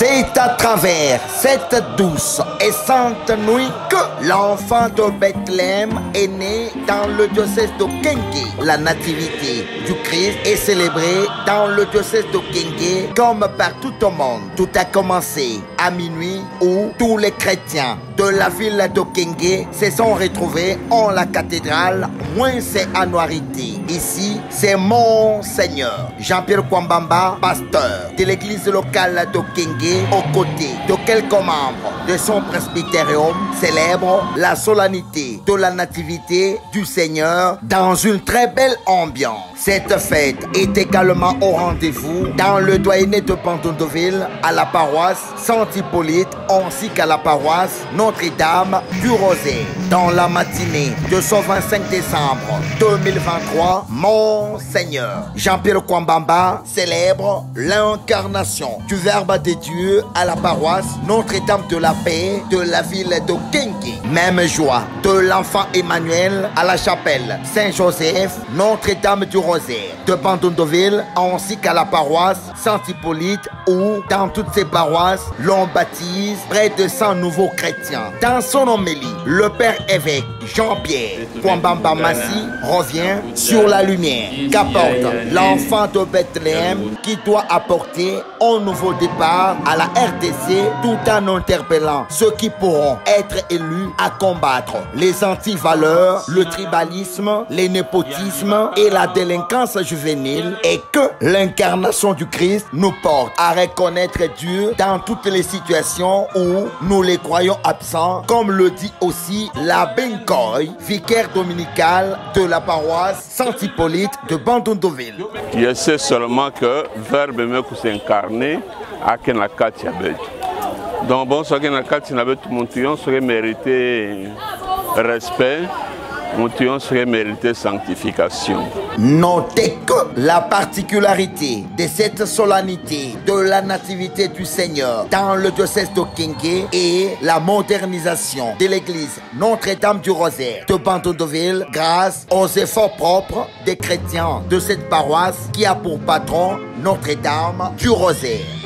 C'est à travers cette douce et sainte nuit que l'enfant de Bethléem est né dans le diocèse de Kenké. La nativité du Christ est célébrée dans le diocèse de Kenké comme partout au monde. Tout a commencé à minuit où tous les chrétiens de la ville de Kenké se sont retrouvés en la cathédrale Mwense Anouarité. Ici, c'est Monseigneur Jean-Pierre Kwambamba, pasteur de l'église locale de Kenké, aux côtés de quelques membres de son presbytérium, célèbre la solennité de la nativité du Seigneur dans une très belle ambiance. Cette fête est également au rendez-vous dans le doyenné de Bandon-de-Ville, à la paroisse Saint-Hippolyte ainsi qu'à la paroisse Notre-Dame du Rosaire. Dans la matinée de ce 25 décembre 2023, Monseigneur Jean-Pierre Kwambamba célèbre l'incarnation du Verbe de Dieu à la paroisse Notre-Dame de la Paix de la ville de Kenké. Même joie de l'enfant Emmanuel à la chapelle Saint-Joseph Notre-Dame du Rosaire de Bandon-de-Ville ainsi qu'à la paroisse Saint-Hippolyte où dans toutes ces paroisses l'on baptise près de 100 nouveaux chrétiens. Dans son homélie, le père évêque Jean-Pierre Kwambamba Massi revient sur la lumière qu'apporte l'enfant de Bethléem qui doit apporter un nouveau départ à la RDC tout en interpellant ceux qui pourront être élus à combattre les antivaleurs, le tribalisme, les népotismes et la délinquance juvénile, et que l'incarnation du Christ nous porte à reconnaître Dieu dans toutes les situations où nous les croyons absents, comme le dit aussi l'abbé Nkoy, vicaire dominical de la paroisse Saint-Hippolyte de Bandon-de-Ville. Je sais seulement que Verbe s'est incarné à Kenakati Abed. Donc bon, ce Kenakati Abed, mon tuyon serait mérité respect. Mon tuyon serait mérité sanctification. Notez que la particularité de cette solennité de la nativité du Seigneur dans le diocèse de Kenké est la modernisation de l'église Notre-Dame du Rosaire de Bandon-de-Ville grâce aux efforts propres des chrétiens de cette paroisse qui a pour patron Notre-Dame du Rosaire.